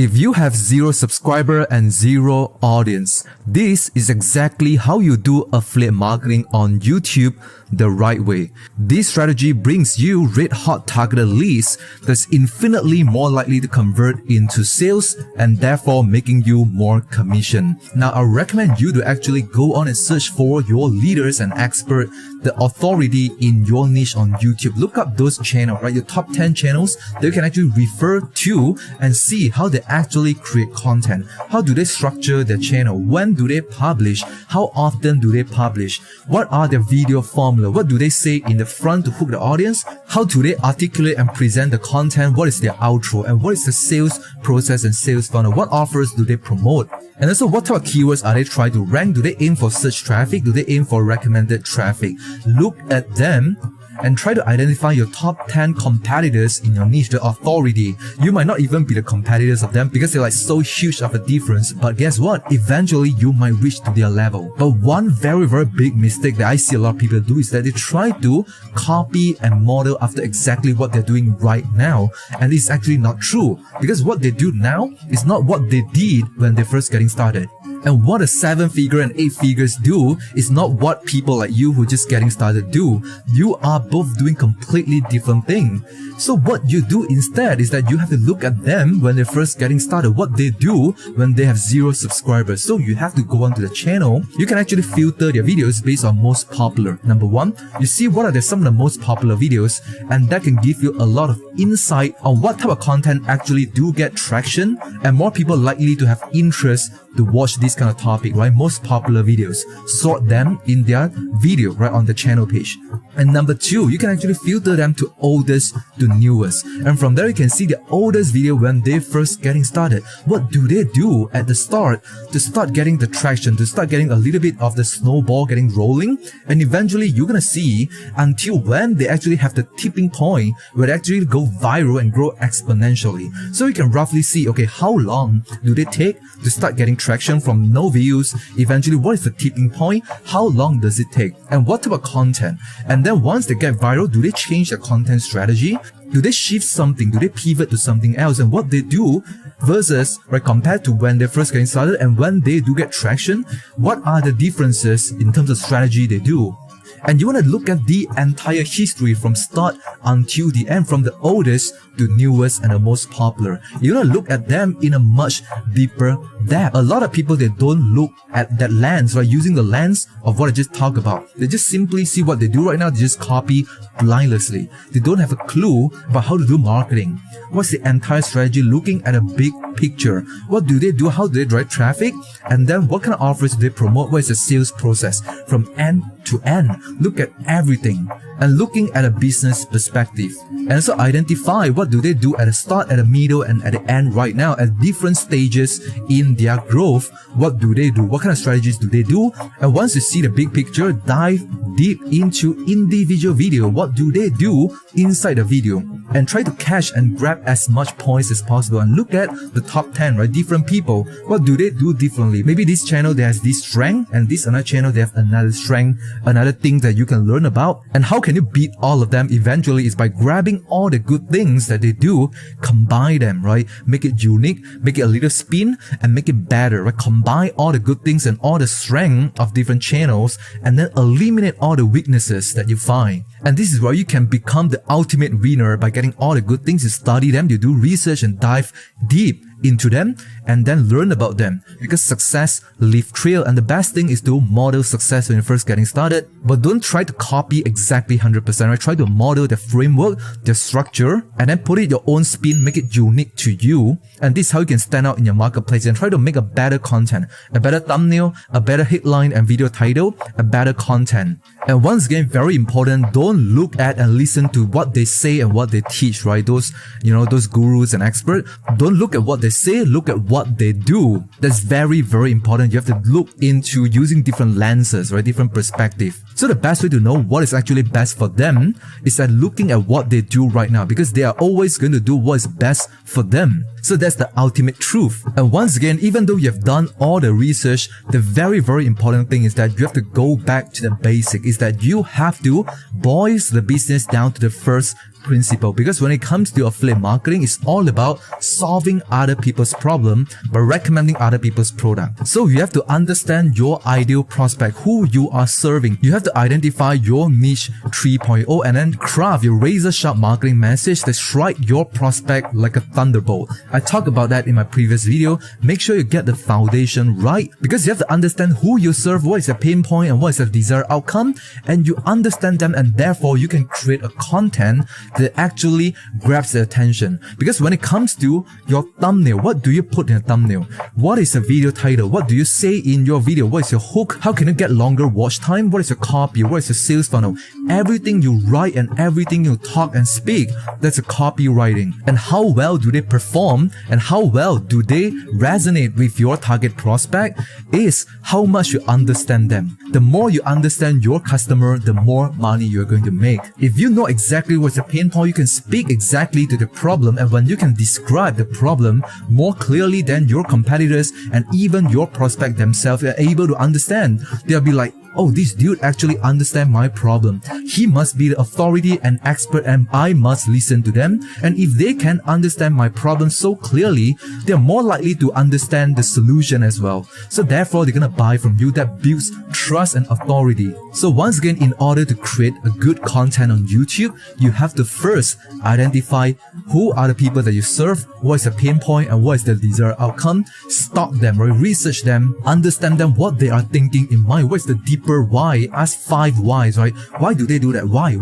If you have 0 subscriber and 0 audience, this is exactly how you do affiliate marketing on YouTube the right way. This strategy brings you red hot targeted leads that's infinitely more likely to convert into sales and therefore making you more commission. Now, I recommend you to actually go on and search for your leaders and expert, the authority in your niche on YouTube. Look up those channels, right? Your top 10 channels that you can actually refer to and see how they actually create content. How do they structure their channel? When do they publish? How often do they publish? What are their video formula? What do they say in the front to hook the audience? How do they articulate and present the content? What is their outro? And what is the sales process and sales funnel? What offers do they promote? And also, what type of keywords are they trying to rank? Do they aim for search traffic? Do they aim for recommended traffic? Look at them and try to identify your top 10 competitors in your niche, the authority. You might not even be the competitors of them because they're like so huge of a difference, but guess what? Eventually, you might reach to their level. But one very big mistake that I see a lot of people do is that they try to copy and model after exactly what they're doing right now. And it's actually not true, because what they do now is not what they did when they're first getting started. And what a 7-figure and 8-figures do is not what people like you who are just getting started do. You are both doing completely different things. So what you do instead is that you have to look at them when they're first getting started, what they do when they have 0 subscribers. So you have to go onto the channel. You can actually filter their videos based on most popular. Number 1, you see what are some of the most popular videos, and that can give you a lot of insight on what type of content actually do get traction and more people likely to have interest to watch this kind of topic, right? Most popular videos. Sort them in their video, right, on the channel page. And number 2, you can actually filter them to oldest to newest. And from there, you can see the oldest video when they're first getting started. What do they do at the start to start getting the traction, to start getting a little bit of the snowball getting rolling? And eventually, you're gonna see until when they actually have the tipping point where they actually go viral and grow exponentially. So you can roughly see, okay, how long do they take to start getting traction from no views? Eventually, what is the tipping point? How long does it take? And what type of content? And then once they get viral, do they change their content strategy? Do they shift something? Do they pivot to something else? And what they do versus, right, compared to when they're first getting started and when they do get traction, what are the differences in terms of strategy they do? And you want to look at the entire history from start until the end, from the oldest to newest and the most popular. You want to look at them in a much deeper depth. A lot of people, they don't look at that lens, right? Using the lens of what I just talked about. They just simply see what they do right now. They just copy blindlessly. They don't have a clue about how to do marketing. What's the entire strategy? Looking at a big picture. What do they do? How do they drive traffic? And then what kind of offers do they promote? What is the sales process from end to end? Look at everything and looking at a business perspective. And also identify what do they do at the start, at the middle, and at the end right now at different stages in their growth. What do they do? What kind of strategies do they do? And once you see the big picture, dive deep into individual video. What do they do inside the video? And try to catch and grab as much points as possible and look at the top 10, right? Different people. What do they do differently? Maybe this channel, they has this strength, and this another channel, they have another strength, another thing that you can learn about. And how can you beat all of them eventually is by grabbing all the good things that they do, combine them, right? Make it unique, make it a little spin, and make it better, right? Combine all the good things and all the strength of different channels, and then eliminate all the weaknesses that you find. And this is where you can become the ultimate winner by getting all the good things. You study them, you do research and dive deep into them and then learn about them, because success leaves trail, and the best thing is to model success when you're first getting started. But don't try to copy exactly 100%, right? Try to model the framework, the structure, and then put it your own spin, make it unique to you. And this is how you can stand out in your marketplace and try to make a better content, a better thumbnail, a better headline and video title, a better content. And once again, very important, don't look at and listen to what they say and what they teach, right? Those gurus and experts. Don't look at what they say, look at what they do. That's very important. You have to look into using different lenses, right? Different perspective. So the best way to know what is actually best for them is that looking at what they do right now, because they are always going to do what is best for them. So that's the ultimate truth. And once again, even though you have done all the research, the very important thing is that you have to go back to the basic, is that you have to boil the business down to the first principle, because when it comes to affiliate marketing, it's all about solving other people's problem by recommending other people's product. So you have to understand your ideal prospect, who you are serving. You have to identify your niche 3.0 and then craft your razor sharp marketing message that strike your prospect like a thunderbolt. I talked about that in my previous video. Make sure you get the foundation right, because you have to understand who you serve, what is the pain point and what is the desired outcome, and you understand them, and therefore you can create a content that actually grabs the attention. Because when it comes to your thumbnail, what do you put in a thumbnail? What is the video title? What do you say in your video? What is your hook? How can you get longer watch time? What is your copy? What is your sales funnel? Everything you write and everything you talk and speak, that's a copywriting. And how well do they perform and how well do they resonate with your target prospect is how much you understand them. The more you understand your customer, the more money you're going to make. If you know exactly what's the pain point, you can speak exactly to the problem, and when you can describe the problem more clearly than your competitors and even your prospect themselves are able to understand, they'll be like, oh, this dude actually understands my problem. He must be the authority and expert and I must listen to them. And if they can understand my problem so clearly, they're more likely to understand the solution as well. So therefore, they're gonna buy from you. That builds trust and authority. So once again, in order to create a good content on YouTube, you have to first identify who are the people that you serve, what is the pain point and what is the desired outcome. Stalk them, right? Research them, understand them, what they are thinking in mind, what is the deeper why. Ask 5 whys, right? Why do they do that? Why?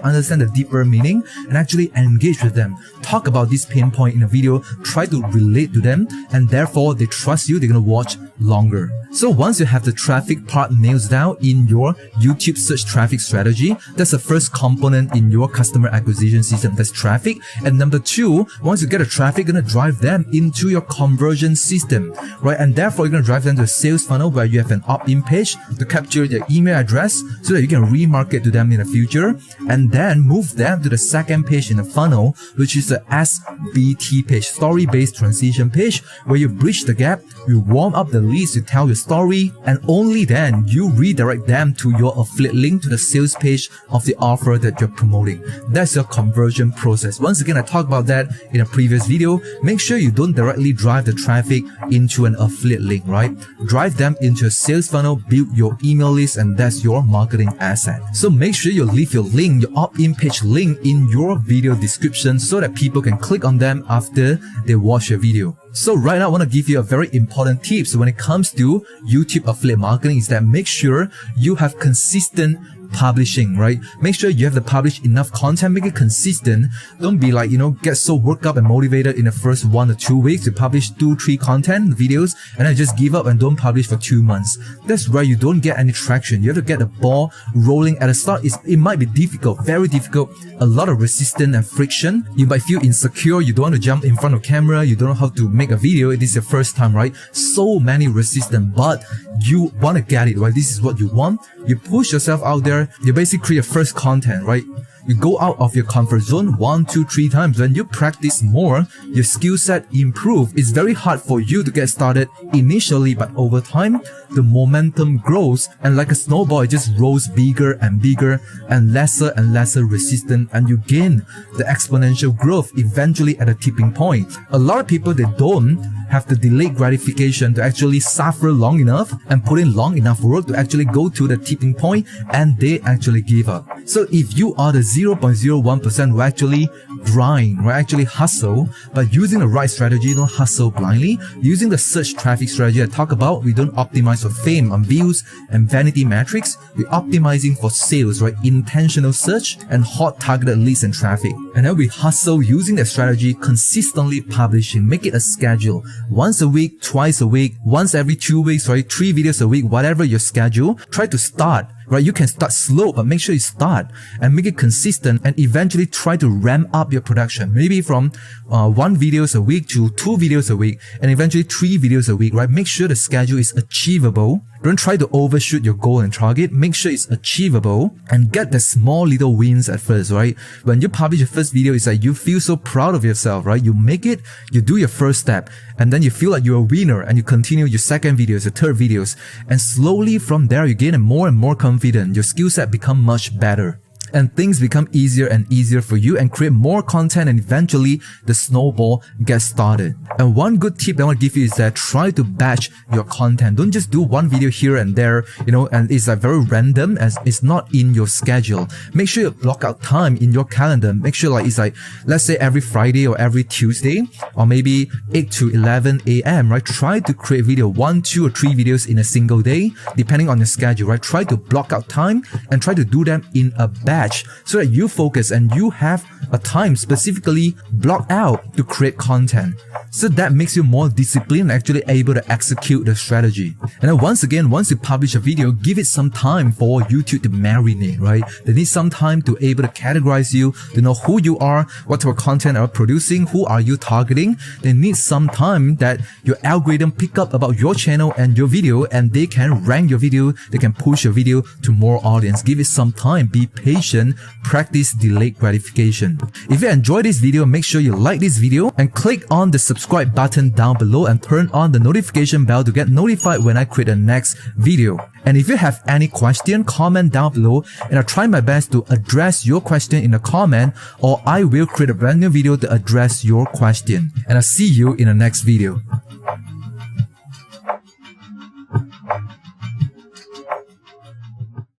Understand the deeper meaning and actually engage with them. Talk about this pain point in a video, try to relate to them, and therefore they trust you, they're gonna watch longer. So once you have the traffic part nailed down in your YouTube search traffic strategy, that's the first component in your customer acquisition system, that's traffic. And number 2, once you get the traffic, you're gonna drive them into your conversion system, right? And therefore, you're gonna drive them to a sales funnel where you have an opt-in page to capture their email address so that you can remarket to them in the future, and then move them to the second page in the funnel, which is the SBT page, story-based transition page, where you bridge the gap, you warm up the leads, you tell your story, and only then you redirect them to your affiliate link to the sales page of the offer that you're promoting. That's your conversion process. Once again, I talked about that in a previous video. Make sure you don't directly drive the traffic into an affiliate link, right? Drive them into a sales funnel, build your email list, and that's your marketing asset. So make sure you leave your link, your opt-in page link in your video description so that people can click on them after they watch your video. So right now, I want to give you a very important tip. So when it comes to YouTube affiliate marketing, is that make sure you have consistent publishing, right? Make sure you have to publish enough content, make it consistent. Don't be like, get so worked up and motivated in the first 1 or 2 weeks to publish 2-3 content videos and then just give up and don't publish for 2 months. That's where you don't get any traction. You have to get the ball rolling at the start. It might be difficult, very difficult, a lot of resistance and friction. You might feel insecure, you don't want to jump in front of camera, you don't know how to make a video, it is your first time, right? So many resistance, but you want to get it, right? This is what you want. You push yourself out there, you basically create your first content, right? You go out of your comfort zone 1, 2, 3 times. When you practice more, your skill set improves. It's very hard for you to get started initially, but over time, the momentum grows, and like a snowball, it just rolls bigger and bigger and lesser resistant, and you gain the exponential growth eventually at a tipping point. A lot of people, they don't have the delayed gratification to actually suffer long enough and put in long enough work to actually go to the tipping point, and they actually give up. So if you are the 0.01% who actually grind, who actually hustle, but using the right strategy, don't hustle blindly, using the search traffic strategy I talk about, we don't optimize for fame and views and vanity metrics, we're optimizing for sales, right? Intentional search and hot targeted leads and traffic. And then we hustle using the strategy, consistently publishing, make it a schedule. Once a week, twice a week, once every 2 weeks, right? 3 videos a week, whatever your schedule, try to start. Right, you can start slow, but make sure you start and make it consistent, and eventually try to ramp up your production. Maybe from 1 videos a week to 2 videos a week, and eventually 3 videos a week, right? Make sure the schedule is achievable. Don't try to overshoot your goal and target. Make sure it's achievable and get the small little wins at first, right? When you publish your first video, it's like you feel so proud of yourself, right? You make it, you do your first step, and then you feel like you're a winner, and you continue your second videos, your third videos, and slowly from there you gain more and more confidence. Your skill set become much better. and things become easier and easier for you and create more content, and eventually the snowball gets started. And one good tip that I want to give you is that try to batch your content. Don't just do one video here and there, and it's like very random as it's not in your schedule. Make sure you block out time in your calendar. Make sure it's like, let's say every Friday or every Tuesday, or maybe 8 to 11 a.m., right? Try to create video 1, 2, or 3 videos in a single day, depending on your schedule, right? Try to block out time and try to do them in a batch so that you focus and you have a time specifically blocked out to create content. So that makes you more disciplined and actually able to execute the strategy. And then once again, once you publish a video, give it some time for YouTube to marinate, right? They need some time to able to categorize you, to know who you are, what type of content are producing, who are you targeting. They need some time that your algorithm pick up about your channel and your video, and they can rank your video, they can push your video to more audience. Give it some time, be patient, practice delayed gratification. If you enjoyed this video, make sure you like this video and click on the subscribe button down below and turn on the notification bell to get notified when I create the next video. And if you have any question, comment down below and I'll try my best to address your question in the comment, or I will create a brand new video to address your question. And I'll see you in the next video.